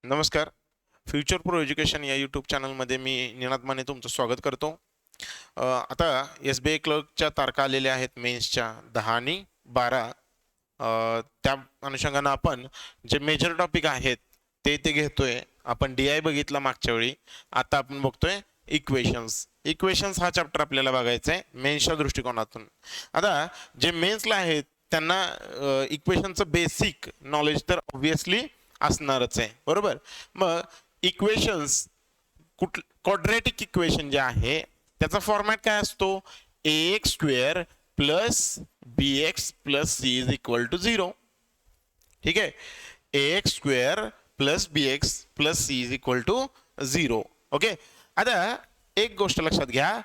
नमस्कार. Future pro education या YouTube चॅनलमध्ये मी निनाद माने तुमचं स्वागत करतो. आता SBI क्लर्कच्या तारखा आलेल्या आहेत मेन्सच्या 10 आणि 12. त्या अनुषंगानं आपण जे मेजर टॉपिक आहेत ते घेतोय. आपण DI बघितला मागच्या वेळी, आता आपण बघतोय इक्वेशन्स हा चॅप्टर आपल्याला बघायचा आहे मेन्सच्या दृष्टिकोनातून. आता जे मेन्सला आहेत त्यांना इक्वेशनचं बेसिक नॉलेज तर ऑब्विसली असणारच आहे, बरोबर. मग इक्वेशन्स क्वाड्रॅटिक इक्वेशन जे आहे त्याचा फॉर्मॅट काय असतो? ax square plus bx plus c is equal to 0. ठीक आहे, ax square plus bx plus c is equal to 0. Okay, आता एक गोष्ट लक्षात घ्या.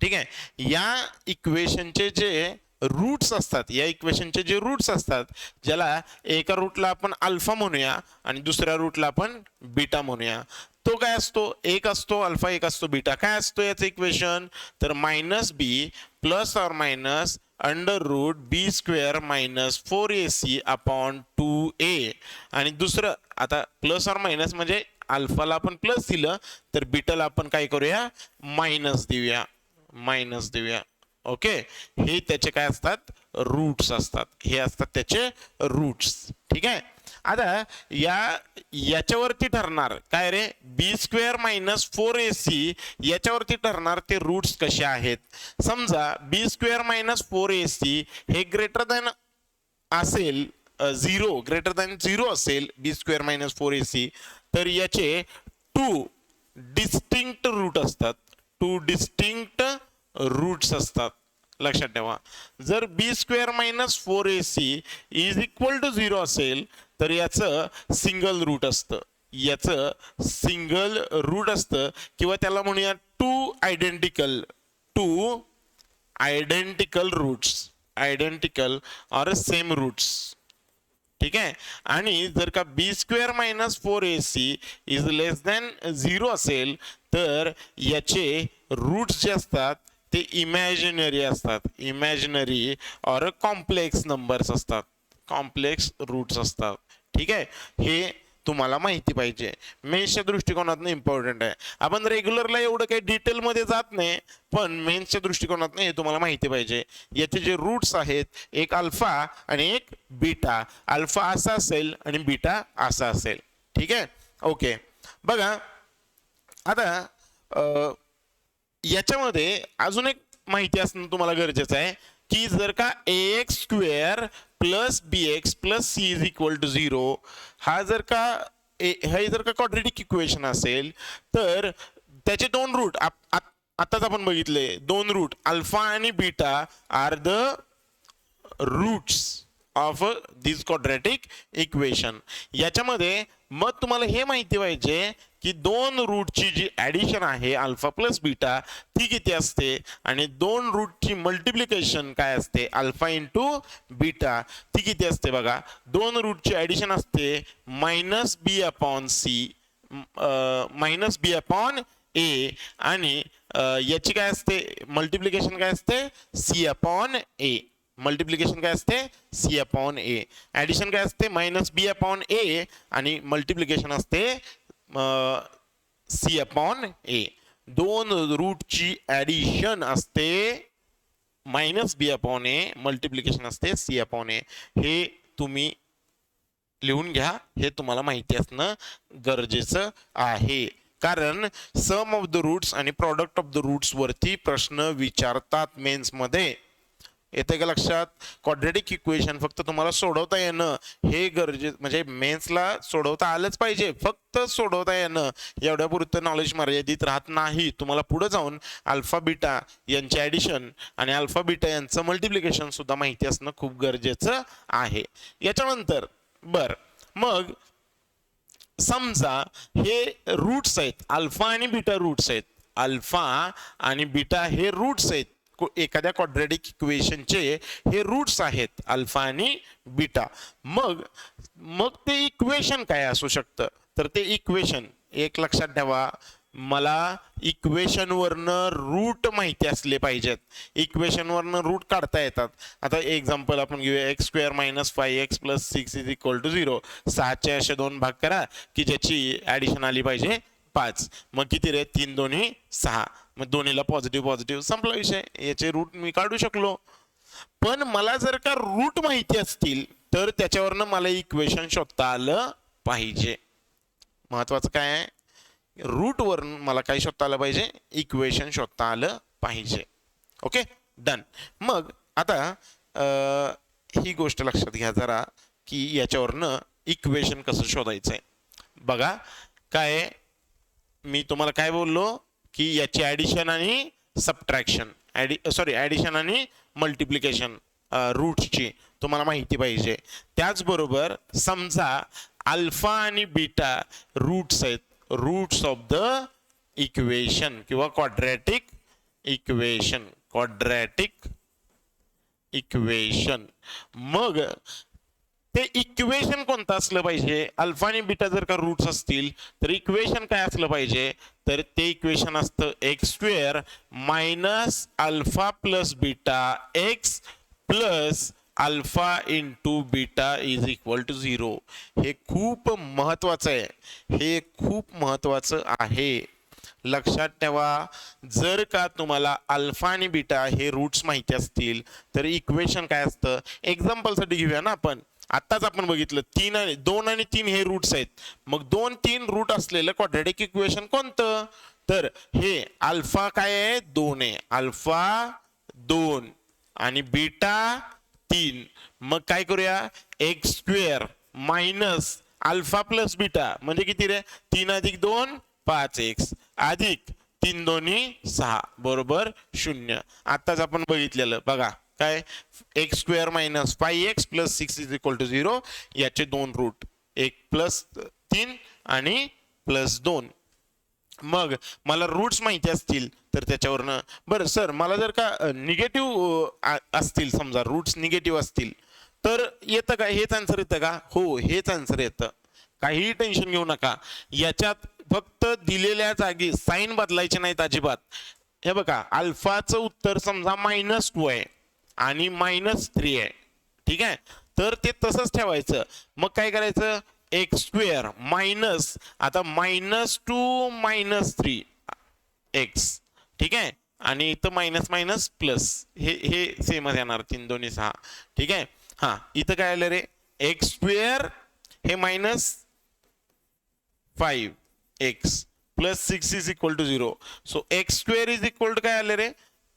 ठीक आहे, या इक्वेशनचे जे रूट्स असतात, या इक्वेशनचे जे रूट्स असतात, ज्याला एका रूटला आपण अल्फा म्हणूया आणि दुसऱ्या रूटला आपण बीटा म्हणूया, तो काय असतो? एक असतो अल्फा, एक असतो बीटा. काय असतो याचं इक्वेशन? तर minus b plus or minus under root b square minus 4ac upon 2a. आणि दुसरं, आता प्लस ऑर मायनस म्हणजे अल्फाला आपण प्लस दिलं तर बीटाला आपण काय करूया? मायनस देऊया. ओके, हे त्याचे काय असतात? रूट्स असतात. हे असतात त्याचे रूट्स. ठीक आहे, आता याच्यावरती ठरणार काय रे? बी स्क्वेअर मायनस 4ac याच्यावरती ठरणार ते रूट्स कसे आहेत. समजा बी स्क्वेअर मायनस 4ac हे ग्रेटर दॅन असेल 0, ग्रेटर दॅन 0 असेल बी स्क्वेअर मायनस 4ac, तर याचे टू डिस्टिंक्ट रूट्स असतात. लक्षात ठेवा, जर b square minus 4ac is equal to 0 असेल तर याचं सिंगल रूट असतं, किंवा त्याला म्हणूया two identical or same roots. ठीक आहे, आणि जर का b square minus 4ac is less than 0 असेल तर याचे रूट्स जे असतात ते इमॅजिनरी ऑर कॉम्प्लेक्स नंबर्स असतात, कॉम्प्लेक्स रूट्स असतात. ठीक आहे, हे तुम्हाला माहिती पाहिजे. मेन्सच्या दृष्टिकोनातून इम्पॉर्टंट आहे. आपण रेग्युलरला एवढं काही डिटेलमध्ये जात नाही, पण मेन्सच्या दृष्टिकोनातून हे तुम्हाला माहिती पाहिजे. याचे जे रूट्स आहेत, एक अल्फा आणि एक बीटा. अल्फा असा असेल आणि बीटा असा असेल. ठीक आहे, ओके. बघा, आता याच्यामध्ये अजून एक माहिती असणं तुम्हाला गरजेचं आहे की जर का ax square plus bx plus c is equal to 0 हा जर का क्वाड्रॅटिक इक्वेशन असेल तर त्याचे दोन रूट आताच आपण बघितले, दोन रूट अल्फा आणि beta are the roots of this quadratic equation. याच्यामध्ये मग तुम्हाला हे माहिती पाहिजे की दोन रूटची जी ॲडिशन आहे अल्फा प्लस बीटा ती किती असते, आणि दोन रूटची मल्टिप्लिकेशन काय असते अल्फा इंटू बीटा ती किती असते. बघा, दोन रूटची ॲडिशन असते मायनस बी अपॉन ए, आणि याची काय असते मल्टिप्लिकेशन काय असते सी अपॉन ए. मल्टिप्लिकेशन काय असते सी अपॉन ए, ॲडिशन काय असते मायनस बी अपॉन ए, आणि मल्टिप्लिकेशन असते सी अपॉन ए. दोन रूटची ॲडिशन असते मायनस बी अपॉन ए, मल्टिप्लिकेशन असते सी अपॉन ए. हे तुम्ही लिहून घ्या, हे तुम्हाला माहिती असणं गरजेचं आहे, कारण सम ऑफ द रूट्स आणि प्रॉडक्ट ऑफ द रूट्स वरती प्रश्न विचारतात मेन्समध्ये. येते का लक्षात? क्वाड्रॅटिक इक्वेशन फक्त तुम्हाला सोडवता येणं हे गरजेचं, म्हणजे मेन्सला सोडवता आलंच पाहिजे, फक्त सोडवता येणं एवढ्यापुरतं नॉलेज मर्यादित राहत नाही. तुम्हाला पुढे जाऊन अल्फा बीटा यांचे ॲडिशन आणि अल्फा बीटा यांचं मल्टिप्लिकेशन सुद्धा माहिती असणं खूप गरजेचं आहे. याच्यानंतर मग समजा हे रूट्स आहेत, अल्फा आणि बीटा रूट्स आहेत, अल्फा आणि बीटा हे रूट्स आहेत एखाद्या क्वाड्रॅटिक इक्वेशनचे, हे रूट्स आहेत अल्फा आणि बीटा. मग ते इक्वेशन काय असू शकतं? तर ते इक्वेशन एक लक्षात ठेवा, मला इक्वेशन वरनं रूट माहिती असले पाहिजेत. इक्वेशन वरनं रूट काढता येतात. आता एक्झाम्पल आपण घेऊया x square minus 5x plus 6 is equal to 0. 6चे असे 2 भाग करा की ज्याची ॲडिशन आली पाहिजे 5. मग किती रे 3 दोन्ही 6. मग दोन्हीला पॉझिटिव्ह पॉझिटिव्ह संपला विषय. याचे रूट मी काढू शकलो. पण मला जर का रूट माहिती असतील तर त्याच्यावरनं मला इक्वेशन शोधता आलं पाहिजे. महत्वाचं काय आहे, रूट वरून मला काय शोधता आलं पाहिजे, इक्वेशन शोधता आलं पाहिजे. Okay done. मग आता ही गोष्ट लक्षात घ्या जरा की याच्यावरनं इक्वेशन कसं शोधायचंय. बघा काय मी तुम्हाला काय बोललो की याची ॲडिशन आणि सबट्रॅक्शन ॲडिशन आणि मल्टिप्लिकेशन रूट्सची तुम्हाला माहिती पाहिजे. त्याचबरोबर समजा अल्फा आणि बीटा रूट्स आहेत, रूट्स ऑफ द इक्वेशन किंवा क्वाड्रॅटिक इक्वेशन. मग ते इक्वेशन कोणतं असलं पाहिजे, अल्फा आणि बीटा जर का रूट्स असतील तर इक्वेशन काय असलं पाहिजे, तर ते इक्वेशन असतं x square minus alpha plus beta x plus alpha into beta is equal to 0. हे खूप महत्वाचं आहे, हे खूप महत्वाचं आहे. लक्षात ठेवा, जर का तुम्हाला अल्फा आणि बीटा हे रूट्स माहिती असतील तर इक्वेशन काय असतं. एक्झाम्पलसाठी घेऊया ना आपण, आत्ताच आपण बघितलं 2 आणि 3 हे रूट्स आहेत. मग 2, 3 रूट असलेलं क्वाड्रॅटिक इक्वेशन कोणतं, तर हे अल्फा काय आहे 2 आहे, अल्फा 2 आणि बीटा 3. मग काय करूया, x square minus alpha plus beta म्हणजे किती रे 3 अधिक 2 5x अधिक 3 दोन्ही 6 बरोबर 0. आत्ताच आपण बघितलेलं बघा काय, x square minus 5x plus 6 is equal to 0. याचे 2 रूट, एक प्लस 3 आणि प्लस 2. मग मला रूट्स माहिती असतील तर त्याच्यावरनं बरं सर मला जर का निगेटिव्ह असतील, समजा रूट्स निगेटिव्ह असतील तर येतं का, हेच आन्सर येतं का, हो हेच आन्सर येतं. काहीही टेन्शन घेऊ नका. याच्यात फक्त दिलेल्या जागी साईन बदलायचे नाहीत अजिबात. हे बघा अल्फाचं उत्तर समजा -2 आहे आणि -3 आहे, ठीक आहे, तर ते तसंच ठेवायचं. मग काय करायचं, एक्स स्क्वेअर मायनस आता -2 -3 एक्स, ठीक आहे, आणि इथं मायनस मायनस प्लस हे सेमच येणार 3 दोन्ही 6, ठीक आहे. हा इथं काय आलं रे, एक्स स्क्वेअर हे -5x plus 6 is equal to 0. So x square is equal to काय आलं रे,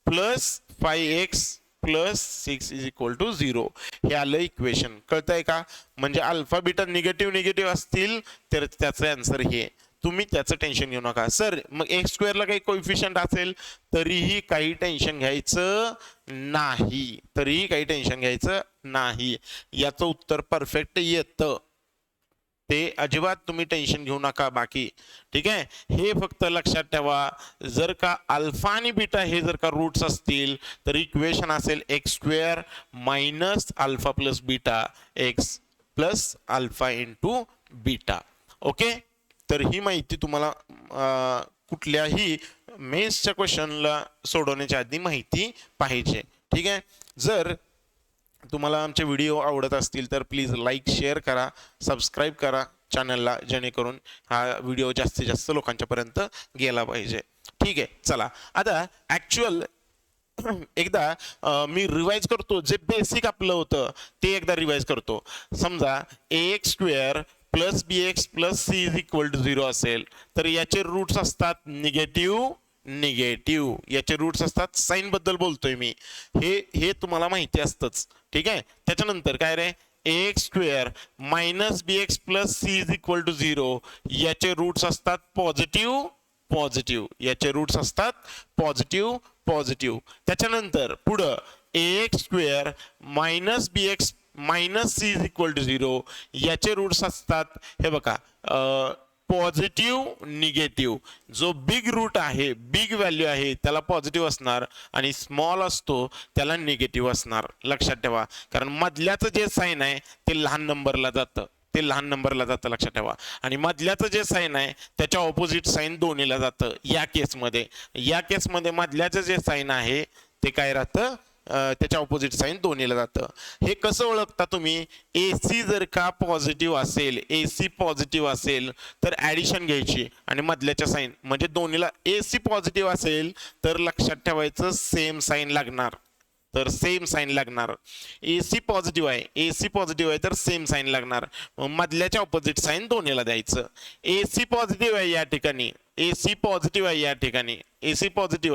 plus 5x plus 6 is equal to 0. हे आलं इक्वेशन. कळतंय का, म्हणजे अल्फा बीटा निगेटिव्ह असतील तर त्याचं आन्सर हे. तुम्ही त्याचं टेन्शन घेऊ नका. सर मग एक्स स्क्वेअरला काही कोइफिशियंट असेल तरीही काही टेन्शन घ्यायचं नाही, याचं उत्तर परफेक्ट येतं, ते अजिबात तुम्ही टेन्शन घेऊ नका बाकी, ठीक आहे. हे फक्त लक्षात ठेवा, जर का अल्फा आणि बीटा हे जर का रूट्स असतील तर इक्वेशन असेल x square minus alpha plus beta x plus alpha into beta. Okay, तर ही माहिती तुम्हाला कुठल्याही मेन्सच्या क्वेश्चनला सोडवण्याच्या आधी माहिती पाहिजे, ठीक आहे. जर तुम्हाला आमचे व्हिडिओ आवडत असतील तर प्लीज लाईक शेअर करा, सबस्क्राईब करा चॅनलला, जेणेकरून हा व्हिडिओ जास्तीत जास्त लोकांच्यापर्यंत गेला पाहिजे, ठीक आहे. चला आता ॲक्च्युअल एकदा मी रिवाइज करतो, जे बेसिक आपलं होतं ते एकदा रिवाइज करतो. समजा ax square plus bx plus c is equal to 0 असेल तर याचे रूट्स असतात निगेटिव्ह, याचे रूट्स असतात, साइन बद्दल बोलतोय मी, हे तुम्हाला माहिती असतंच, ठीक आहे. त्याच्यानंतर काय रे, ax square minus bx plus c is equal to 0, याचे रूट्स असतात पॉझिटिव्ह, याचे रूट्स असतात पॉझिटिव्ह. त्याच्यानंतर पुढं ax square minus bx minus c is equal to 0, याचे रूट्स असतात, हे बघा पॉझिटिव्ह निगेटिव्ह. जो बिग रूट आहे, बिग व्हॅल्यू आहे त्याला पॉझिटिव्ह असणार आणि स्मॉल असतो त्याला निगेटिव्ह असणार. लक्षात ठेवा, कारण मधल्याचं जे साइन आहे ते लहान नंबरला जातं, ते लहान नंबरला जातं, लक्षात ठेवा. आणि मधल्याचं जे साईन आहे त्याच्या ऑपोजिट साईन दोन्हीला जातं. या केसमध्ये मधल्याचं जे साईन आहे ते काय राहतं, त्याच्या ऑपोजिट साईन दोन्हीला जातं. हे कसं ओळखता तुम्ही? AC जर का पॉझिटिव्ह असेल, AC पॉझिटिव्ह असेल तर ऍडिशन घ्यायची आणि मधल्याच्या साईन म्हणजे दोन्हीला AC पॉझिटिव्ह असेल तर लक्षात ठेवायचं सेम साईन लागणार. तर सेम साईन लागणार. AC पॉझिटिव्ह आहे तर सेम साईन लागणार. मधल्याच्या ऑपोजिट साईन दोन्हीला द्यायचं. AC पॉझिटिव्ह आहे या ठिकाणी, AC पॉझिटिव्ह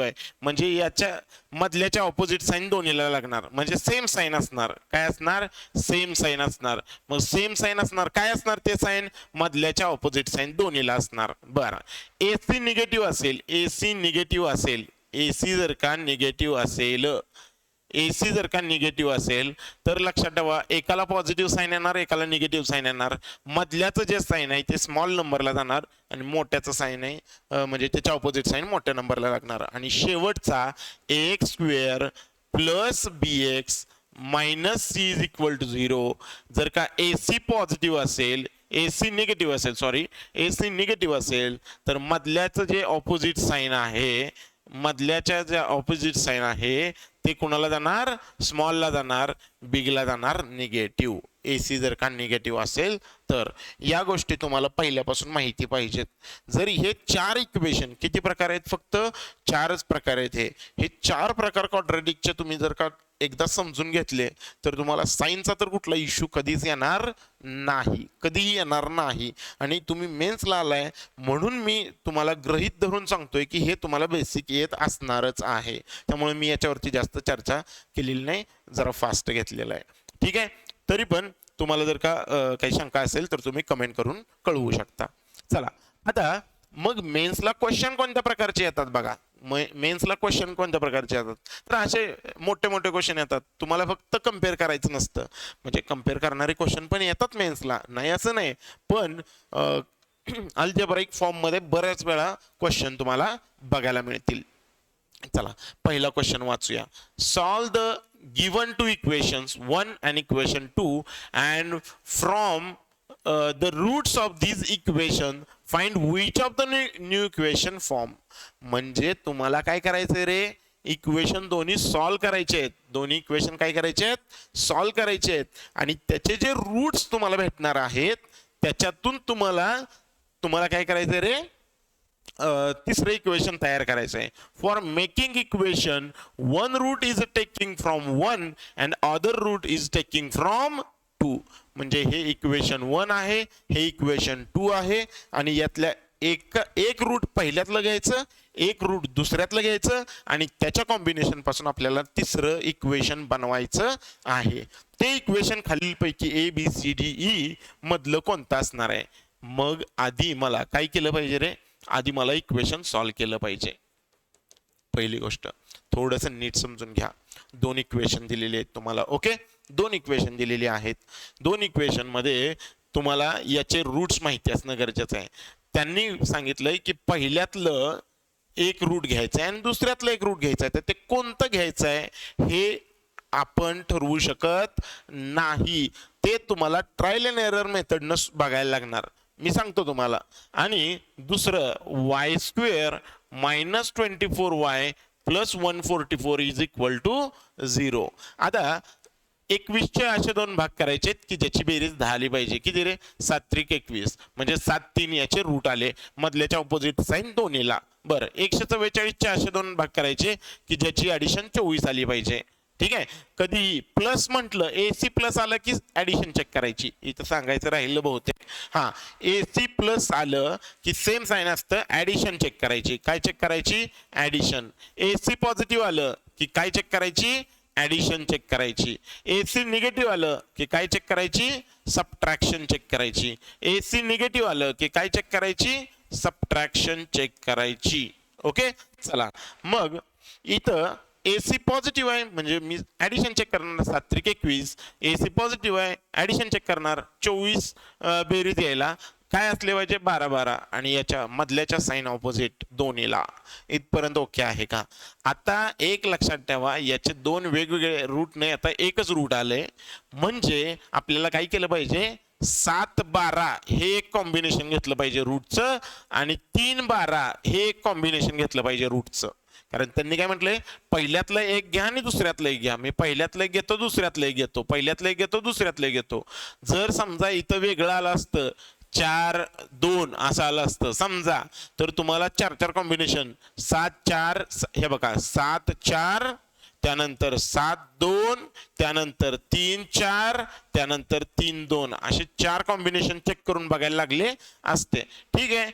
आहे म्हणजे याच्या मधल्याच्या ऑपोजिट साईन दोन्हीला लागणार म्हणजे सेम साईन असणार. काय असणार? सेम साईन असणार. मग सेम साईन असणार, काय असणार ते साईन? मधल्याच्या ऑपोजिट साईन दोन्हीला असणार. बरं, AC निगेटिव्ह असेल, AC जर का निगेटिव्ह असेल तर लक्षात ठेवा एकाला पॉझिटिव्ह साईन येणार, एकाला निगेटिव्ह साईन येणार. मधल्याचं जे साईन आहे ते स्मॉल नंबरला जाणार आणि मोठ्याचं साईन आहे म्हणजे त्याच्या ऑपोजिट साईन मोठ्या नंबरला लागणार. आणि शेवटचा ax² plus bx minus c is equal to 0 जर का AC निगेटिव्ह असेल तर मधल्याचं जे ऑपोजिट साईन आहे ते कोणाला जाणार? स्मॉलला जाणार, बिगला जाणार निगेटिव्ह. AC जर का निगेटिव्ह असेल तर या गोष्टी तुम्हाला पहिल्यापासून माहिती पाहिजेत. जरी हे 4 इक्वेशन किती प्रकार आहेत? फक्त 4च प्रकार आहेत. हे 4 प्रकार क्वाड्रॅटिकचे तुम्ही जर का एकदा समजून घेतले तर तुम्हाला साईनचा तर कुठला इश्यू कधीच येणार नाही. आणि तुम्ही मेन्सला आलाय म्हणून मी तुम्हाला गृहीत धरून सांगतोय की हे तुम्हाला बेसिक येत असणारच आहे. त्यामुळे मी याच्यावरती जास्त चर्चा केलेली नाही, जरा फास्ट घेतलेला आहे. ठीक आहे, तरी पण तुम्हाला जर का काही शंका असेल तर तुम्ही कमेंट करून कळवू शकता. चला, आता मग मेन्सला क्वेश्चन कोणत्या प्रकारचे येतात बघा. तर असे मोठे क्वेश्चन येतात. तुम्हाला फक्त कम्पेअर करायचं नसतं, म्हणजे कम्पेअर करणारे क्वेश्चन पण येतात मेन्सला, नाही असं नाही. पण अल्जेब्राइक फॉर्म मध्ये बऱ्याच वेळा क्वेश्चन तुम्हाला बघायला मिळतील. चला, पहिला क्वेश्चन वाचूया. Solve the given 2 equations 1 and equation 2 and from the roots of these equation find which of the new equation form. म्हणजे तुम्हाला काय करायचंय रे? इक्वेशन दोन्ही सॉल्व करायचे आहेत. आणि त्याचे जे रूट्स तुम्हाला भेटणार आहेत त्याच्यातून तुम्हाला काय करायचंय रे? तिसरं इक्वेशन तयार करायचं आहे. For making equation one root is taking from 1 and other root is taking from 2. म्हणजे हे इक्वेशन 1 आहे, हे इक्वेशन 2 आहे आणि यातल्या एक रूट पहिल्यातलं घ्यायचं, एक रूट दुसऱ्यातलं घ्यायचं आणि त्याच्या कॉम्बिनेशन पासून आपल्याला तिसरं इक्वेशन बनवायचं आहे. ते इक्वेशन खालीलपैकी ABCDE मधलं कोणतं असणार आहे? मग आधी मला काय केलं पाहिजे रे? आधी मला इक्वेशन सॉल्व केलं पाहिजे. पहिली गोष्ट थोडंसं नीट समजून घ्या. 2 इक्वेशन दिलेली आहेत तुम्हाला. ओके, 2 इक्वेशन दिलेली आहेत. 2 इक्वेशन मध्ये तुम्हाला याचे रूट्स माहिती असणं गरजेचं आहे. त्यांनी सांगितलंय की पहिल्यातलं एक रूट घ्यायचं आहे आणि दुसऱ्यातलं एक रूट घ्यायचं आहे. तर ते कोणतं घ्यायचं आहे हे आपण ठरवू शकत नाही. ते तुम्हाला ट्रायल अँड एरर मेथडनं बघायला लागणार. मी सांगतो तुम्हाला. आणि दुसरं y² minus 24y plus 144 is equal to 0. आता 21चे असे 2 भाग करायचे की ज्याची बेरीज 10 आली पाहिजे. किती रे? 7 त्रिक 21 म्हणजे 7 3 याचे रूट आले, मधल्याच्या ऑपोजिट साईन दोन्हीला. बरं, 144चे असे 2 भाग करायचे की ज्याची ऍडिशन 24 आली पाहिजे. ठीक आहे, कधी प्लस म्हटलं AC प्लस आलं की ऍडिशन चेक करायची. इथं सांगायचं राहिलं बहुतेक. हा, AC प्लस आलं की सेम साईन असतं, ऍडिशन चेक करायची. काय चेक करायची? ऍडिशन. AC पॉझिटिव्ह आलं की काय चेक करायची? ऍडिशन चेक करायची. AC निगेटिव्ह आलं की काय चेक करायची? सबट्रॅक्शन चेक करायची. AC निगेटिव्ह आलं की काय चेक करायची? सबट्रॅक्शन चेक करायची. ओके, चला मग इथं AC पॉझिटिव्ह आहे म्हणजे मी ऍडिशन चेक करणार 7 त्रिक 21. AC पॉझिटिव्ह आहे, ऍडिशन चेक करणार 24 बेरीज यायला काय असले पाहिजे? 12 12 आणि याच्या मधल्याच्या साईन ऑपोजिट दोन्हीला. इथपर्यंत ओके आहे का? आता एक लक्षात ठेवा, याचे 2 वेगवेगळे रूट नाही, आता एकच रूट आले म्हणजे आपल्याला काय केलं पाहिजे? 7 12 हे एक कॉम्बिनेशन घेतलं पाहिजे रूटचं आणि 3 12 हे एक कॉम्बिनेशन घेतलं पाहिजे रूटचं. कारण त्यांनी काय म्हटलंय, पहिल्यातलं एक घ्या आणि दुसऱ्यातलं एक घ्या. मी पहिल्यातलं एक घेतो, दुसऱ्यातलं एक घेतो, पहिल्यातलं एक घेतो, दुसऱ्यातलं एक घेतो. जर समजा इथं वेगळं आलं असतं 4 2 असं आलं असतं समजा, तर तुम्हाला 4 4 कॉम्बिनेशन 7 4 हे बघा 7 4 त्यानंतर 7 2 त्यानंतर 3 4 त्यानंतर 3 2 असे 4 कॉम्बिनेशन चेक करून बघायला लागले असते. ठीक आहे.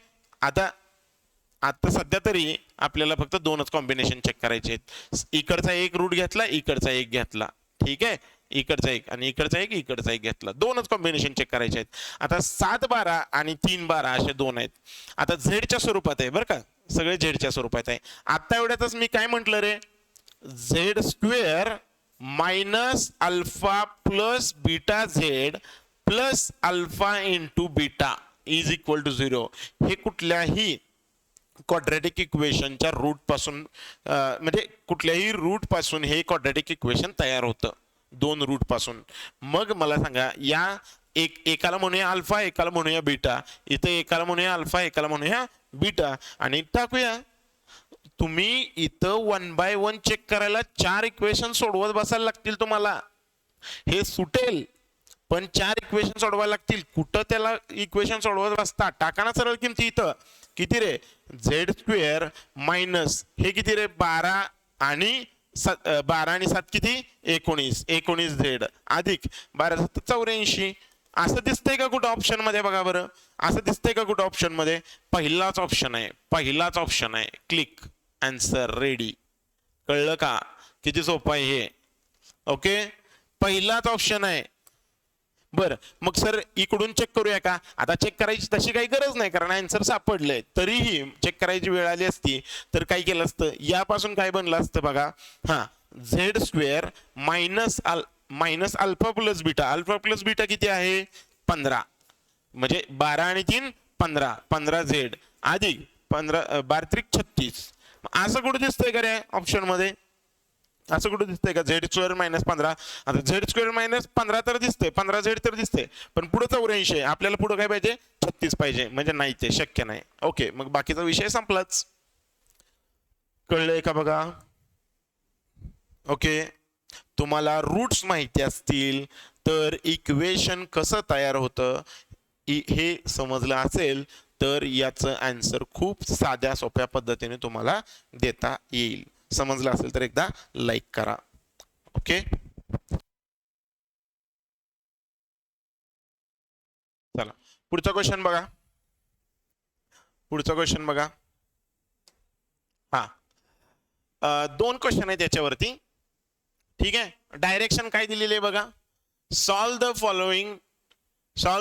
आता सध्या तरी आपल्याला फक्त 2च कॉम्बिनेशन चेक करायचे आहेत. इकडचा एक रूट घेतला, इकडचा एक घेतला. ठीक आहे. इकडचा एक आणि इकडचा एक घेतला. 2च कॉम्बिनेशन चेक करायचे आहेत. आता 7 12 आणि 3 12 असे 2 आहेत. आता झेडच्या स्वरूपात आहे बरं का, सगळे झेडच्या स्वरूपात आहे. आता एवढ्यातच मी काय म्हटलं रे, z square minus alpha plus beta z plus alpha into beta is equal to 0. हे कुठल्याही क्वाड्रॅटिक इक्वेशनच्या रूट पासून म्हणजे कुठल्याही रूट पासून हे क्वाड्रॅटिक इक्वेशन तयार होतं, 2 रूट पासून. मग मला सांगा, या एकाला म्हणूया अल्फा, एकाला म्हणूया बीटा. इथे एकाला म्हणूया अल्फा, एकाला म्हणूया बीटा आणि टाकूया. तुम्ही इथं 1 बाय 1 चेक करायला 4 इक्वेशन सोडवत बसायला लागतील तुम्हाला. हे सुटेल पण 4 इक्वेशन सोडवायला लागतील. कुठं त्याला इक्वेशन सोडवत बसता, टाका ना सरळ किमती. इथं किती रे, झेड स्क्वेअर मायनस हे किती रे 12 आणि 7 किती 19 झेड अधिक 12 7 84. असं दिसतंय का कुठं ऑप्शन मध्ये? बघा बरं, असं दिसतंय का कुठं ऑप्शन मध्ये? पहिलाच ऑप्शन आहे. Click, answer ready. कळलं का किती सोपं आहे हे? ओके, पहिलाच ऑप्शन आहे. बर, मग सर इकडून चेक करूया का? आता चेक करायची तशी काही गरज नाही, कारण आन्सर सापडलंय. तरीही चेक करायची वेळ आली असती तर काय केलं असतं, यापासून काय बनलं असतं बघा. हा, Z square minus alpha plus beta. Alpha plus beta किती आहे 15, म्हणजे 12 आणि 3 15, 15 झेड अधिक 15 12 त्रिक 36. असं कुठे दिसतंय का रे ऑप्शन मध्ये? असं कुठे दिसतंय का झेड स्क्वेअर मायनस 15? आता झेड स्क्वेअर मायनस 15 तर दिसतंय, 15 झेड तर दिसतंय, पण पुढे 84 आहे. आपल्याला पुढे काय पाहिजे 36 पाहिजे, म्हणजे नाही, ते शक्य नाही. ओके, मग बाकीचा विषय संपलाच. कळलंय का बघा? ओके, तुम्हाला रूट्स माहिती असतील तर इक्वेशन कसं तयार होतं हे समजलं असेल तर याचं आन्सर खूप साध्या सोप्या पद्धतीने तुम्हाला देता येईल. समजलं असेल तर एकदा लाईक करा. ओके, चला पुढचा क्वेश्चन बघा. हा, 2 क्वेश्चन आहेत याच्यावरती. ठीक आहे, डायरेक्शन काय दिलेली आहे बघा. Solve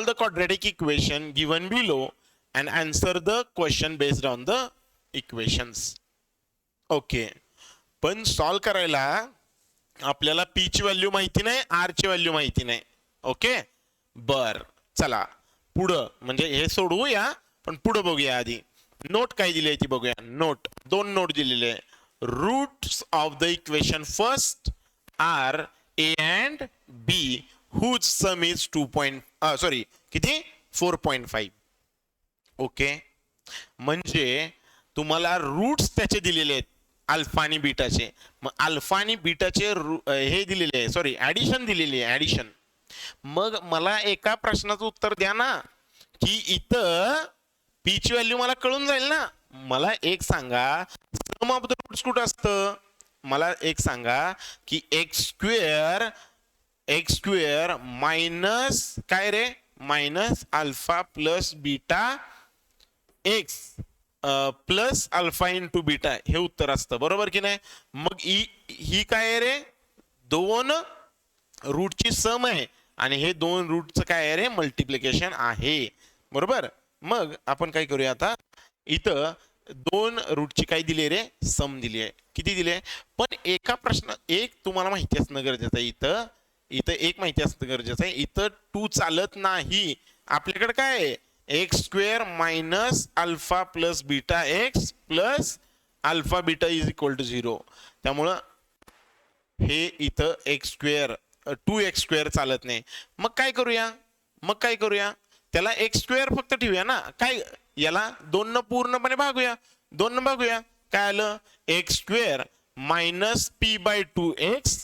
the quadratic equation given below and answer the question based on the equations. Okay, पण सॉल्व करायला आपल्याला पी ची व्हॅल्यू माहिती नाही, आर ची व्हॅल्यू माहिती नाही. ओके, बर, चला पुढं, म्हणजे हे सोडवूया पण पुढं बघूया. आधी नोट काय दिली आहे ती बघूया. नोट, 2 नोट दिलेले आहे. Roots of the equation first are a and b whose sum is 2. किती 4.5. ओके, म्हणजे तुम्हाला रूट्स त्याचे दिलेले आहेत अल्फा आणि बीटाचे. मग अल्फा आणि बीटाचे हे दिलेले आहे, सॉरी ऍडिशन दिलेली आहे, ऍडिशन. मग मला एका प्रश्नाचं उत्तर द्या ना, की इथं पी ची व्हॅल्यू मला कळून जाईल ना. मला एक सांगा, सम ऑफ द रूट्स कुठं असतं? मला एक सांगा की एक्स स्क्वेअर मायनस काय रे, minus alpha plus beta x plus alpha into beta हे उत्तर असतं, बरोबर की नाही? मग ही काय आहे रे, 2 रूटची सम आहे आणि हे 2 रूटचं काय आहे रे, मल्टिप्लिकेशन आहे, बरोबर. मग आपण काय करूया आता, इथं 2 रूटची काय दिली रे, सम दिली आहे. किती दिले? पण एका प्रश्न एक तुम्हाला माहिती असणं गरजेचं आहे. इथं एक माहिती असणं गरजेचं आहे. इथं 2 चालत नाही. आपल्याकडे काय आहे, x square minus alpha plus beta x plus alpha beta is equal to 0. त्यामुळं हे इथं एक्स स्क्वेअर 2x स्क्वेअर चालत नाही. मग काय करूया, मग काय करूया, त्याला एक्स स्क्वेअर फक्त ठेवूया ना, काय याला 2 न पूर्णपणे भागूया, 2 न भागूया, काय आलं x square minus p by 2x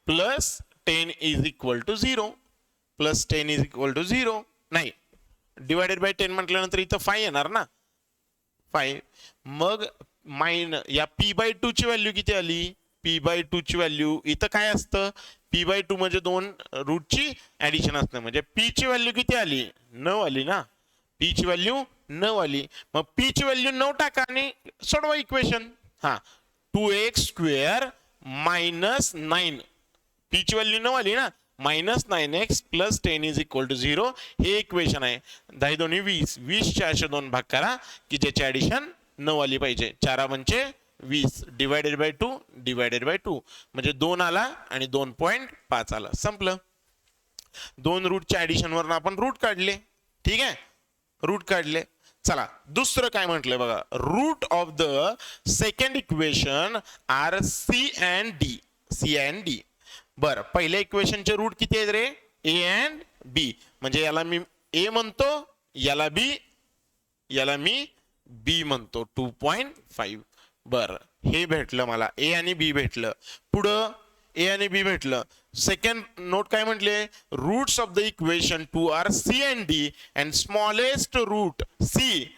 plus 10 is equal to 0, plus 10 is equal to 0, नाही डिवायडेड बाय 10 म्हटल्यानंतर इथं 5 येणार ना, 5, मग या p बाय 2 ची व्हॅल्यू किती आली, p बाय 2 ची व्हॅल्यू इथं काय असतं, p बाय 2 म्हणजे 2 रूटची ऍडिशन असतं, म्हणजे p ची व्हॅल्यू किती आली, 9 आली ना, p ची व्हॅल्यू 9 आली, मग p ची व्हॅल्यू 9 टाका आणि सोडवा इक्वेशन, हा 2x स्क्वेअर मायनस 9, p ची व्हॅल्यू 9 आली ना, minus 9x plus 10 is equal to 0, हे इक्वेशन आहे, 10 दोन्ही 20, 20 च्या अशा 2 भाग करा की ज्याची ऍडिशन 9 आली पाहिजे, 4 म्हणजे 20 डिवायडेड बाय 2 डिवायडेड बाय 2 म्हणजे 2 आला आणि 2.5 आला, संपलं. 2 रूटच्या ऍडिशन वरून आपण रूट काढले, ठीक आहे, रूट काढले. चला दुसरं काय म्हटलंय बघा, root of the second equation are c and d, c and d. बरं पहिल्या इक्वेशनचे रूट किती आहेत रे, ए अँड बी, म्हणजे याला मी ए म्हणतो, याला मी बी म्हणतो 2.5. बर हे भेटलं मला, ए आणि बी भेटलं, पुढं ए आणि बी भेटलं. सेकंड नोट काय म्हटले, roots of the equation 2 are c and d and smallest root c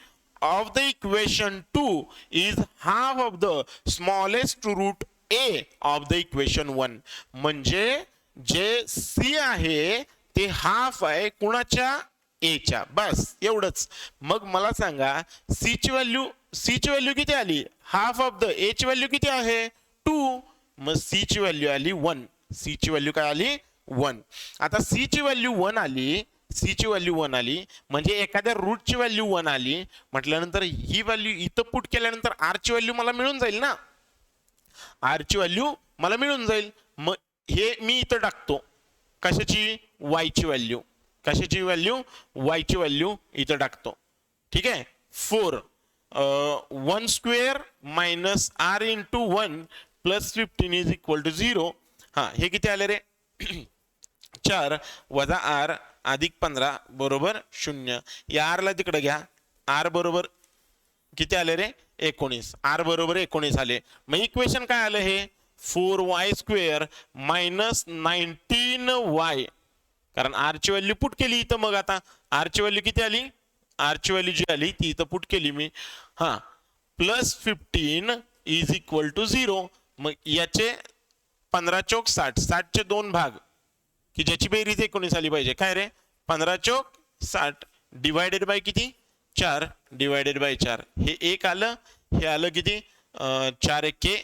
of the equation 2 is half of the smallest root a of the equation 1. म्हणजे जे c आहे ते हाफ आहे कुणाच्या, a च्या, बस एवढंच. मग मला सांगा c ची व्हॅल्यू किती आली, हाफ ऑफ द, a ची व्हॅल्यू किती आहे 2, मग c ची व्हॅल्यू आली 1, c ची व्हॅल्यू काय आली 1. आता c ची व्हॅल्यू 1 आली, सी ची व्हॅल्यू 1 आली म्हणजे एखाद्या रूटची व्हॅल्यू 1 आली म्हटल्यानंतर ही व्हॅल्यू इथं पुट केल्यानंतर आर ची व्हॅल्यू मला मिळून जाईल ना, आर ची व्हॅल्यू मला मिळून जाईल. मग हे मी इथं टाकतो, कशाची, वाय ची व्हॅल्यू, कशाची व्हॅल्यू, वाय ची व्हॅल्यू इथं टाकतो, ठीक आहे. 4 1 square minus r into 1 plus 15 is equal to 0. हा हे किती आले रे 4 वजा आर अधिक 15 बरोबर 0. या आर ला तिकडे घ्या, आर बरोबर किती आले रे 19, आर बरोबर 19 आले. मग इक्वेशन काय आलं हे 4y स्क्वेअर मायनस 19y, कारण आर ची व्हॅल्यू पुट केली इथं, मग आता आर ची व्हॅल्यू किती आली, आर ची व्हॅल्यू जी आली ती इथं पुट केली मी, हा प्लस 15 इज इक्वल टू 0. मग याचे 15 चौक 60, 60 चे 2 भाग की ज्याची बेरीज 19 आली पाहिजे, काय रे 15 चौक 60 डिवायडेड बाय किती 4 डिवायडेड बाय 4, हे 1 आलं, हे आलं किती 4 एके,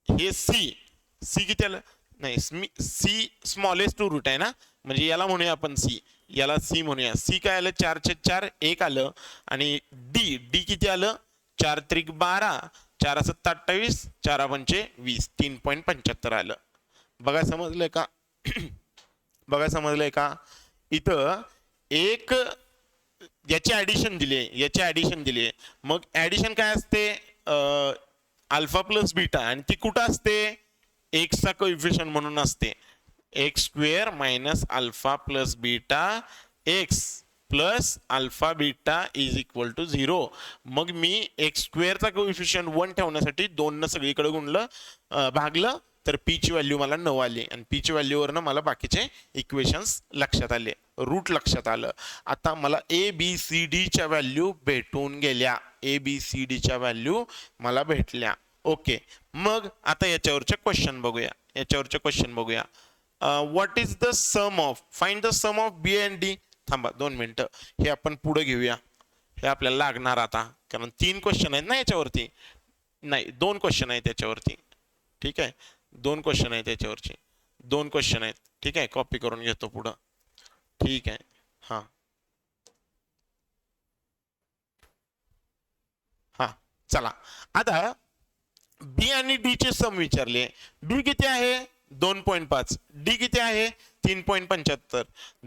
हे सी किती आलं, नाही सी स्मॉलेस्ट रूट आहे ना, म्हणजे याला म्हणूया आपण सी, याला सी म्हणूया, सी काय आलं 4 चे 4 1 आलं, आणि डी किती आलं 4 त्रिक 12 4 7 28 4 पंचे 20 3.75 आलं. बघा समजलंय का बघा समजलंय का, इथं एक याची ऍडिशन दिली, मग ऍडिशन काय असते अल्फा प्लस बीटा, आणि ती कुठं असते एक्स चा कोएफिशिएंट म्हणून असते, x square minus alpha plus beta x plus alpha beta is equal to 0. मग मी एक्स स्क्वेअरचा कोएफिशिएंट 1 ठेवण्यासाठी 2 न सगळीकडे गुणलं भागलं तर पी ची व्हॅल्यू मला 9 आली, आणि पी ची व्हॅल्यूवरनं मला बाकीचे इक्वेशन्स लक्षात आले, रूट लक्षात आलं. आता मला ए बी सी डी च्या व्हॅल्यू भेटून गेल्या, ए बी सी डी च्या व्हॅल्यू मला भेटल्या. ओके, मग आता याच्यावरचे क्वेश्चन बघूया. What is the sum of, find the sum of b and d. थांबा 2 मिनिटं, हे आपण पुढे घेऊया, हे आपल्याला लागणार आता, कारण 3 क्वेश्चन आहेत ना याच्यावरती, नाही 2 क्वेश्चन आहेत याच्यावरती, ठीक आहे 2 क्वेश्चन आहेत याच्यावरची, 2 क्वेश्चन आहेत, ठीक आहे. कॉपी करून घेतो पुढं, ठीक आहे. हा चला, आता बी आणि डी चे सम विचारले, बी किती आहे 2.5, डी किती आहे 3.75,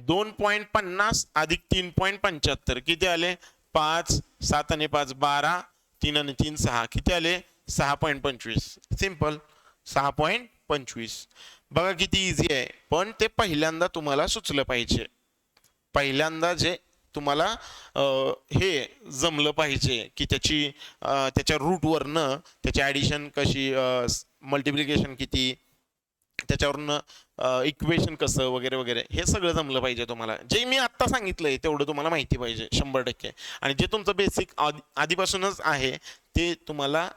2.50 अधिक 3.75 किती आले 5, 7 आणि 5 12, 3 आणि 3 6 किती आले 6.25. सिंपल 6.25. बघा किती इझी आहे, पण ते पहिल्यांदा तुम्हाला सुचलं पाहिजे. पहिल्यांदा जे तुम्हाला हे जमलं पाहिजे की त्याच्या रूटवरनं त्याची ॲडिशन कशी, मल्टिप्लिकेशन किती, त्याच्यावरनं इक्वेशन कसं वगैरे वगैरे हे सगळं जमलं पाहिजे तुम्हाला. जे मी आत्ता सांगितलंय तेवढं तुम्हाला माहिती पाहिजे 100%. आणि जे तुमचं बेसिक आधीपासूनच आहे ते तुम्हाला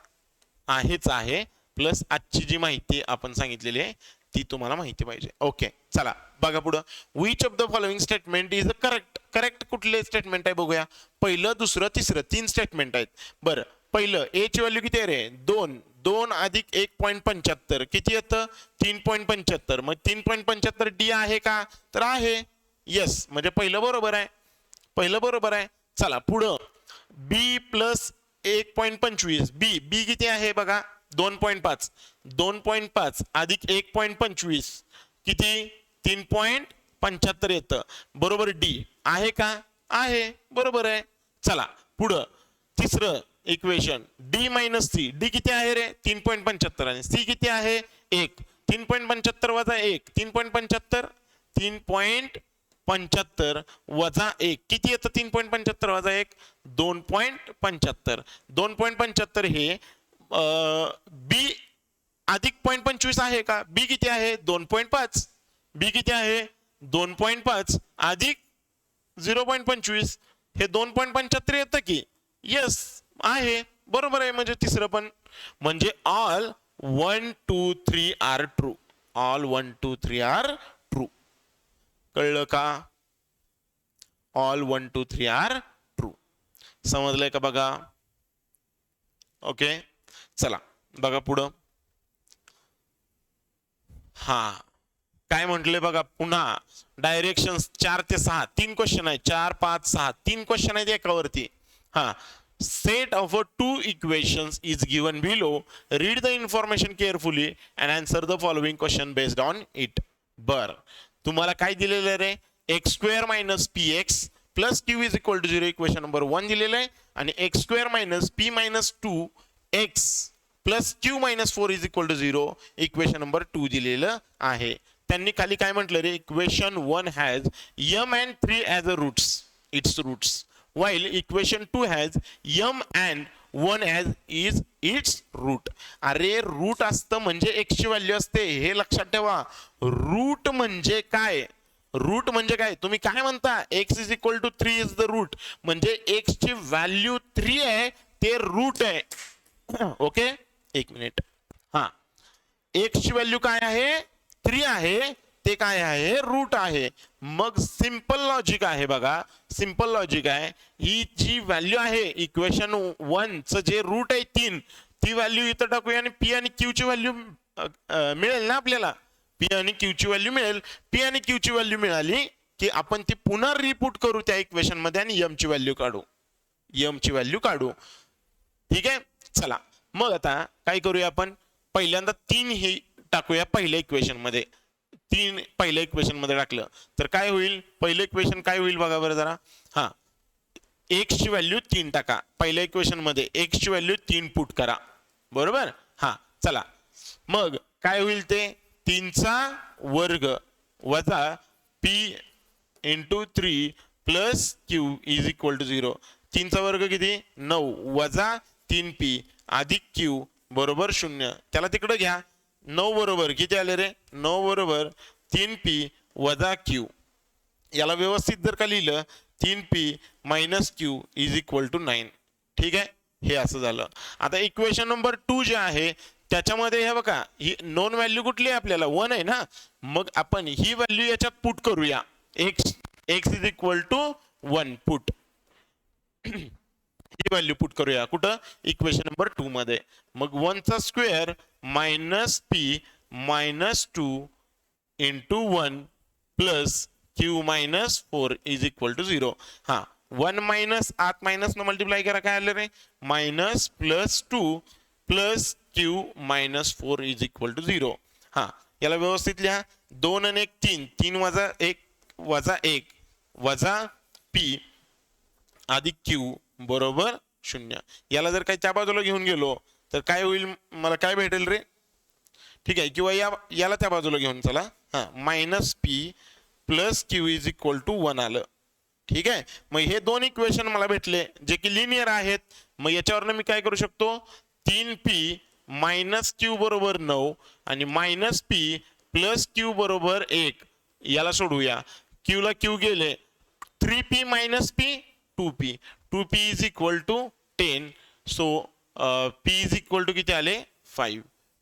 आहेच आहे, प्लस आजची जी माहिती आपण सांगितलेली आहे ती तुम्हाला माहिती पाहिजे. ओके चला बघा पुढं. Which of the following statement is a correct. Correct कुठले स्टेटमेंट आहे बघूया. पहिलं, दुसरं, तिसरं 3 स्टेटमेंट आहेत. बरं पहिलं ए ची व्हॅल्यू किती आहे रे? 2. 2 अधिक 1.75 किती येतं? 3.75. मग 3.75 डी आहे का? तर आहे. येस, म्हणजे पहिलं बरोबर आहे. पहिलं बरोबर आहे. चला पुढं. बी प्लस 1.25. बी बी किती आहे बघा? 2.5. 2.5 अधिक 1.25 किती? 3.75 येतं. बरोबर. डी आहे का? आहे. बरोबर आहे. चला पुढं. तिसरं equation d minus c. D किती आहे रे? 3.75 आणि सी किती आहे? 1. 3.75 वजा 1 3.75. 3.75 वजा 1 किती येतं? 3.75 वजा 1 2.75. 2.75 हे बी अधिक 0.25 आहे का? बी किती आहे? 2.5. बी किती आहे? 2.5 अधिक 0.25 हे 2.75 येतं की? येस आहे. बरोबर आहे. म्हणजे तिसरं पण. म्हणजे all 1 2 3 are true. All 1 2 3 are true. कळलं का? All 1 2 3 are true. समजलंय का बघा? ओके चला बघा पुढं. हा काय म्हटले बघा पुन्हा. डायरेक्शन्स 4 ते 6 3 क्वेश्चन आहे. 4 5 6 3 क्वेश्चन आहेत एकावरती. हा set of two equations is given below. Read the information carefully and answer the following question based on it. बर तुम्हाला काय दिलेलं रे? x square minus px plus q is equal to 0 equation number 1 दिलेलं आहे. आणि x square minus p minus 2x plus q minus 4 is equal to 0 equation number 2 दिलेलं आहे. त्यांनी खाली काय म्हटलं रे? Equation 1 has m and 3 as a roots, its roots, while equation 2 has m and 1 as is its root. अरे route असतं म्हणजे x ची व्हॅल्यू असते, हे लक्षात ठेवा. रूट म्हणजे काय? रूट म्हणजे काय? तुम्ही काय म्हणता? x is equal to 3 is the root. म्हणजे x ची व्हॅल्यू 3 आहे, ते रूट आहे. ओके एक मिनिट. हा x ची व्हॅल्यू काय आहे? 3 आहे, ते काय आहे? रूट आहे. मग सिंपल लॉजिक आहे बघा. सिंपल लॉजिक आहे. ही जी व्हॅल्यू आहे इक्वेशन 1 चं जे रूट आहे 3, ती व्हॅल्यू इथं टाकूया आणि पी आणि क्यू ची व्हॅल्यू मिळेल ना आपल्याला. पी आणि क्यू ची व्हॅल्यू मिळेल. पी आणि क्यू ची व्हॅल्यू मिळाली की आपण ती पुन्हा रिपुट करू त्या इक्वेशन मध्ये आणि एम ची व्हॅल्यू काढू. एम ची व्हॅल्यू काढू. ठीक आहे. चला मग आता काय करूया आपण? पहिल्यांदा 3 हे टाकूया पहिल्या इक्वेशन मध्ये. 3 पहिल्या इक्वेशन मध्ये टाकलं तर काय होईल? पहिलं इक्वेशन काय होईल बघा बरं जरा. हा x ची व्हॅल्यू 3 टाका पहिल्या इक्वेशन मध्ये. x ची व्हॅल्यू 3 पुट करा. बरोबर. हा चला मग काय होईल ते? 3 चा वर्ग वजा p into 3 plus q is equal to 0. 3 चा वर्ग किती? 9 वजा 3p अधिक q बरोबर 0. त्याला तिकडे घ्या. 9 बरोबर किती आले रे? 9 बरोबर 3p वजा q. याला व्यवस्थित जर का लिहिलं 3p minus q is equal to 9. ठीक आहे. हे असं झालं. आता इक्वेशन नंबर 2 जे आहे त्याच्यामध्ये हे बघा, ही नोन व्हॅल्यू कुठली आहे? आपल्याला 1 आहे ना. मग आपण ही व्हॅल्यू याच्यात पुट करूया. x is equal to 1 put. ही व्हॅल्यू पुट करूया कुठं? इक्वेशन नंबर 2 मध्ये. मग 1 चा square minus p minus 2 into 1 plus q minus 4 is equal to 0. हा 1 मायनस आत मायनस न मल्टिप्लाय करा. काय आलं रे? Minus plus 2 plus q minus 4 is equal to 0. हा याला व्यवस्थित लिहा. 2 आणि 1 3. 3 वजा 1 वजा 1 वजा p अधिक q बरोबर 0. याला जर काही त्या बाजूला घेऊन गेलो तर काय होईल? मला काय भेटेल रे? ठीक आहे. किंवा याला त्या बाजूला घेऊन चला. हा minus p plus q is equal to 1 आलं. ठीक आहे, मग हे दोन इक्वेशन मला भेटले जे की लिनियर आहेत. मग याच्यावरनं मी काय करू शकतो, 3p मायनस क्यू बरोबर 9 आणि मायनस पी प्लस क्यू बरोबर 1 याला सोडूया. क्यू ला क्यू गेले, 3p minus p 2p, 2p is equal to 10. So p is equal to किती आले 5.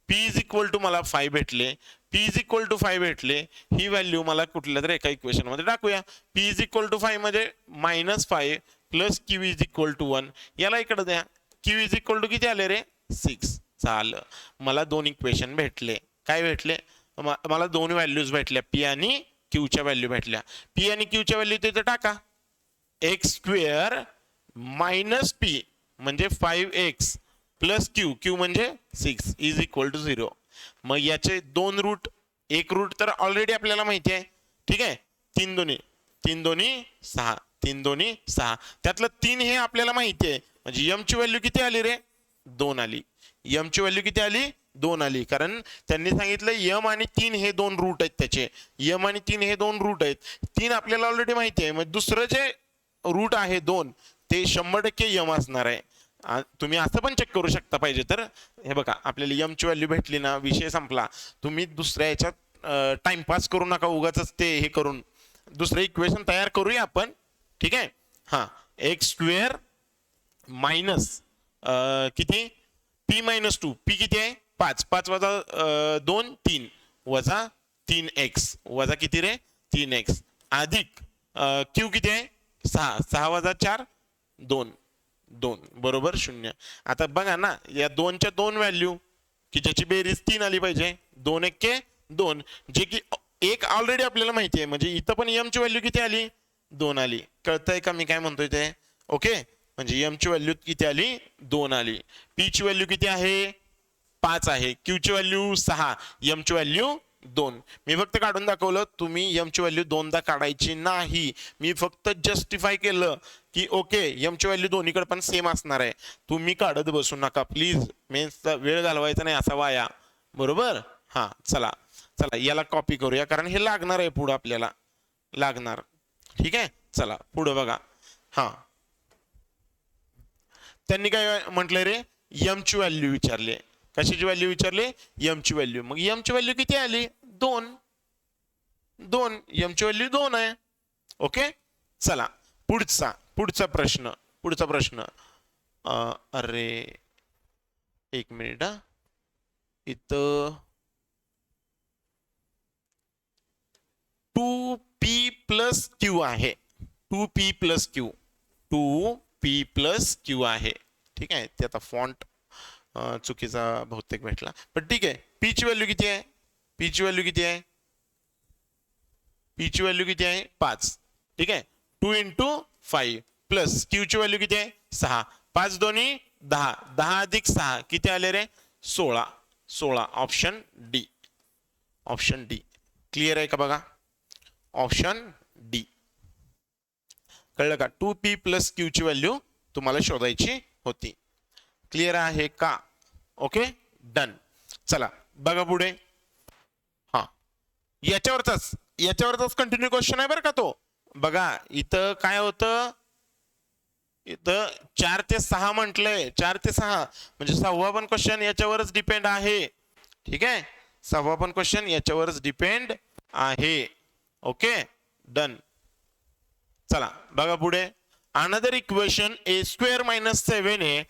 p इज इक्वल टू मला 5 भेटले. p इज इक्वल टू 5 भेटले. ही व्हॅल्यू मला कुठल्या तरी एका इक्वेशन मध्ये टाकूया. p इज इक्वल टू 5 म्हणजे minus 5 plus q is equal to 1 याला इकडे द्या. q इज इक्वल टू किती आले रे 6. झालं, मला दोन इक्वेशन भेटले. काय भेटले, मला दोन व्हॅल्यूज भेटल्या, p आणि q च्या व्हॅल्यू भेटल्या. p आणि q च्या व्हॅल्यू तिथे टाका. एक्स स्क्वेअर मायनस पी म्हणजे 5x प्लस क्यू, क्यू म्हणजे 6 इज इक्वल टू 0. मग याचे दोन रूट, एक रूट तर ऑलरेडी आपल्याला माहिती आहे. ठीक आहे, 3 दोन्ही 6, 3 दोन्ही 6, त्यातलं 3 हे आपल्याला माहिती आहे. म्हणजे m ची व्हॅल्यू किती आली रे 2 आली. m ची व्हॅल्यू किती आली 2 आली, कारण त्यांनी सांगितलं m आणि 3 हे दोन रूट आहेत त्याचे. m आणि 3 हे दोन रूट आहेत. 3 आपल्याला ऑलरेडी माहिती आहे. मग दुसरं जे रूट आहे 2 ते 100% m असणार आहे. तुम्ही असं पण चेक करू शकता पाहिजे तर. हे बघा, आपल्याला m ची व्हॅल्यू भेटली ना, विषय संपला. तुम्ही दुसऱ्या याच्यात टाइमपास करू नका उगाच ते हे करून. दुसरं इक्वेशन तयार करूया आपण. ठीक आहे, हा एक्स स्क्वेअर मायनस किती p मायनस 2, p किती आहे 5, 5 वजा 2 3 वजा 3x वजा किती रे 3x अधिक q किती आहे 6, 6 वजा 4 2, 2 बरोबर 0. आता बघा ना, या दोनच्या दोन व्हॅल्यू की ज्याची बेरीज 3 आली पाहिजे. 2 1 2, जे की एक ऑलरेडी आपल्याला माहिती आहे. म्हणजे इथं पण m ची व्हॅल्यू किती आली 2 आली. कळतंय का मी काय म्हणतोय ते? ओके, म्हणजे m ची व्हॅल्यू किती आली 2 आली. p ची व्हॅल्यू किती आहे 5 आहे. q ची व्हॅल्यू 6, m ची व्हॅल्यू 2. मी फक्त काढून दाखवलं. तुम्ही m ची व्हॅल्यू दोनदा काढायची नाही. मी फक्त जस्टिफाय केलं की ओके m ची व्हॅल्यू दोन्हीकडे पण सेम असणार आहे. तुम्ही काढत बसू नका प्लीज. मेन्सचा वेळ घालवायचा नाही असा वाया. बरोबर, हा चला चला याला कॉपी करूया, कारण हे लागणार आहे पुढे आपल्याला लागणार. ठीक आहे, चला पुढे बघा. हा, त्यांनी काय म्हटलंय रे, m ची व्हॅल्यू विचारली. कशाची व्हॅल्यू विचारली m ची व्हॅल्यू. मग m ची व्हॅल्यू किती आली 2, 2 m ची व्हॅल्यू 2 आहे. ओके, चला पुढचा प्रश्न. अरे एक मिनिट हा, इथं 2p प्लस q आहे. 2p प्लस q आहे. ठीक आहे, ते आता फॉन्ट चुकीचा बहुतेक भेटला, पण ठीक आहे. p ची व्हॅल्यू किती आहे, p ची व्हॅल्यू किती आहे, p ची व्हॅल्यू किती आहे 5. ठीक आहे, 2 इंटू 5 प्लस q ची व्हॅल्यू किती आहे 6, 5 दोन्ही 10, 10 अधिक 6 किती आले रे 16, 16. ऑप्शन डी क्लिअर आहे का बघा, ऑप्शन डी. कळलं का? 2p प्लस q ची व्हॅल्यू तुम्हाला शोधायची होती. क्लिअर आहे का? Okay, done. चला बघा पुढे. हा, याच्यावरचाच कंटिन्यू क्वेश्चन आहे बरं का तो. बघा इथं काय होतं, इथं 4 ते 6 म्हटलंय. 4 ते 6 म्हणजे 6वा पण क्वेश्चन याच्यावरच डिपेंड आहे. ठीक आहे, 6वा पण क्वेश्चन याच्यावरच डिपेंड आहे. Okay, done. चला बघा पुढे. Another equation a square minus 7a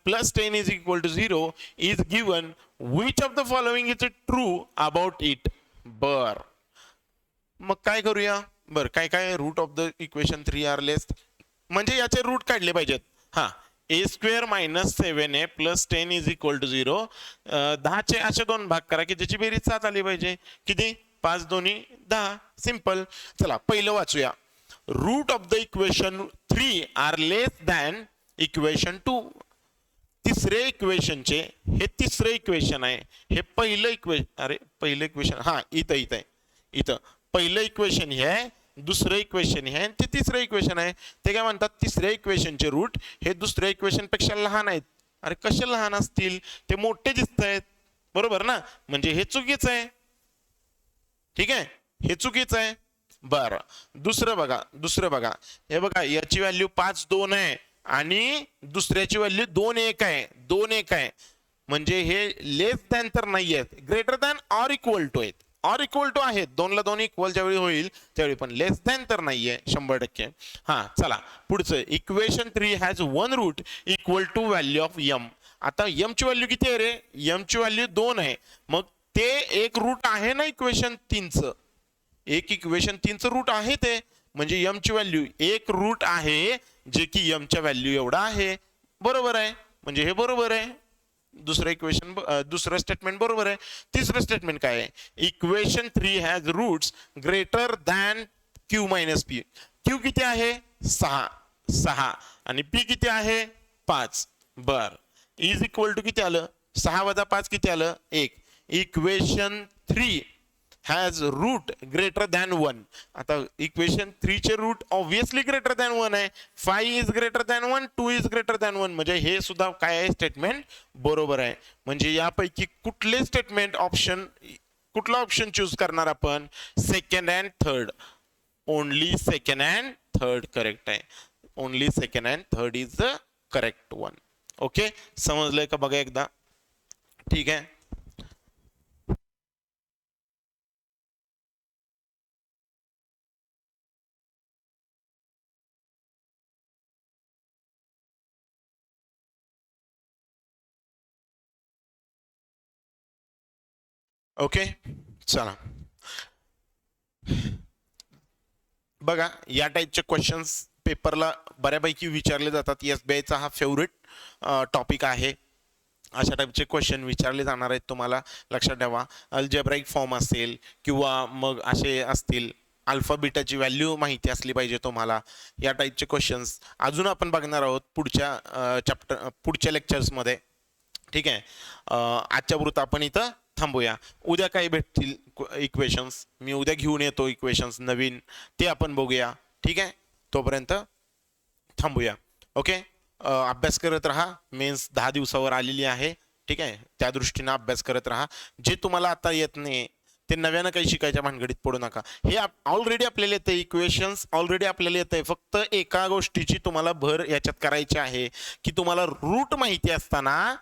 plus 10 is equal to 0 is given. Which of the following is true about it. बर, मग काय करूया. बर, काय root of the equation 3 are less, म्हणजे याचे रूट काढले पाहिजेत. हा, a square minus 7a plus 10 is equal to 0. 10 चे असे दोन भाग करा की ज्याची बेरीज 7 आली पाहिजे. किती, 5 दोन्ही 10. सिंपल. चला पहिलं वाचूया. Root of the equation 3 are less than equation 2. तिसरे इक्वेशनचे, हे तिसरं इक्वेशन आहे. हे पहिलं इक्वेशन हा इथं पहिलं इक्वेशन हे आहे, दुसरं इक्वेशन हे आहे, ते तिसरं इक्वेशन आहे. ते काय म्हणतात, तिसऱ्या इक्वेशनचे रूट हे दुसऱ्या इक्वेशन पेक्षा लहान आहेत. अरे कसे लहान असतील, ते मोठे दिसत आहेत. बरोबर ना, म्हणजे हे चुकीचं आहे. ठीक आहे, हे चुकीचं आहे. बरं, दुसरं बघा, हे बघा याची व्हॅल्यू 5 2 आहे आणि दुसऱ्याची व्हॅल्यू 2 1 आहे, 2 1 आहे. म्हणजे हे लेस दॅन तर नाही आहेत, greater than or equal to आहेत, ऑर इक्वल टू आहेत. 2 ला 2 इक्वल ज्यावेळी होईल त्यावेळी, पण लेस दॅन तर नाहीये 100%. हा चला पुढचं, equation 3 has one root equal to value of m. आता यम ची व्हॅल्यू किती आहे रे? यम ची व्हॅल्यू 2 आहे. मग ते एक रूट आहे ना इक्वेशन 3चं, एक इक्वेशन 3चं रूट आहे ते, म्हणजे यम ची व्हॅल्यू एक रूट आहे जे की यम च्या व्हॅल्यू एवढा आहे. बरोबर आहे, म्हणजे हे बरोबर आहे. दुसरं इक्वेशन, दुसरं स्टेटमेंट बरोबर आहे. तिसरं स्टेटमेंट काय आहे? Equation 3 has roots greater than q minus p. Q किती आहे? 6 आणि पी किती आहे? 5. बर, इज इक्वल टू किती आलं? 6 वजा 5 किती आलं? 1. Equation 3 has root greater than 1. आता इक्वेशन 3 चे रूट ऑब्विसली ग्रेटर दॅन 1 आहे. 5 is greater than 1, 2 is greater than 1, म्हणजे हे सुद्धा काय आहे? स्टेटमेंट बरोबर आहे. म्हणजे यापैकी कुठले स्टेटमेंट ऑप्शन, कुठला ऑप्शन चूज करणार आपण? Second and third. Only second and third correct आहे. Only second and third is the correct one. Okay, समजलंय का बघा एकदा? ठीक आहे. ओके चला बघा, या टाईपचे क्वेश्चन्स पेपरला बऱ्यापैकी विचारले जातात. SBIचा हा फेवरेट टॉपिक आहे. अशा टाईपचे क्वेश्चन विचारले जाणार आहेत तुम्हाला, लक्षात ठेवा. अल्जेब्राइक फॉर्म असेल किंवा मग असे असतील, अल्फा बीटाची व्हॅल्यू माहिती असली पाहिजे तुम्हाला. या टाईपचे क्वेश्चन्स अजून आपण बघणार आहोत पुढच्या लेक्चर्समध्ये. ठीक आहे, आजच्या पुरतं आपण इथं थांबूया. उद्या काय भेटतील इक्वेशन्स, मी उद्या घेऊन येतो इक्वेशन्स नवीन, ते आपण बघूया. ठीक आहे, तोपर्यंत थांबूया. ओके, अभ्यास करत राहा. मेन्स 10 दिवसावर आलेली आहे. ठीक आहे, त्या दृष्टीनं अभ्यास करत राहा. जे तुम्हाला आता येत नाही ते नव्यानं काही शिकायच्या भानगडीत पडू नका. हे ऑलरेडी आपल्याला येतं, इक्वेशन्स ऑलरेडी आपल्याला येत आहे. फक्त एका गोष्टीची तुम्हाला भर याच्यात करायची आहे की तुम्हाला रूट माहिती असताना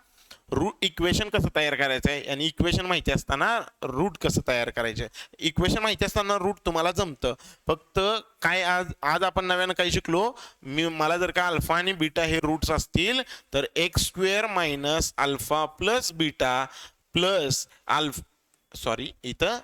रूट इक्वेशन कसं तयार करायचं आहे आणि इक्वेशन माहिती असताना रूट कसं तयार करायचं आहे. इक्वेशन माहिती असताना रूट तुम्हाला जमतं. फक्त काय आज आपण नव्यानं काही शिकलो, मला जर का अल्फा आणि बीटा हे रूट्स असतील तर x square minus alpha plus beta plus इथं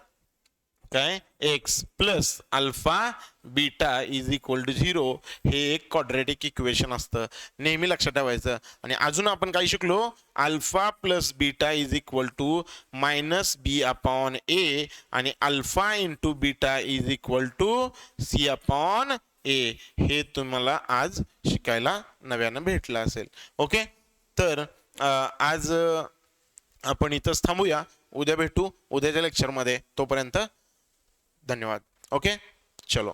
काय x plus alpha beta is equal to 0 हे एक क्वाड्रॅटिक इक्वेशन असतं, नेहमी लक्षात ठेवायचं. आणि अजून आपण काय शिकलो? Alpha plus beta is equal to minus b upon a आणि alpha into beta is equal to c upon a. हे तुम्हाला आज शिकायला नव्यानं भेटलं असेल. ओके, तर आज आपण इथंच थांबूया. उद्या भेटू उद्याच्या लेक्चरमध्ये. तोपर्यंत धन्यवाद. ओके, चलो.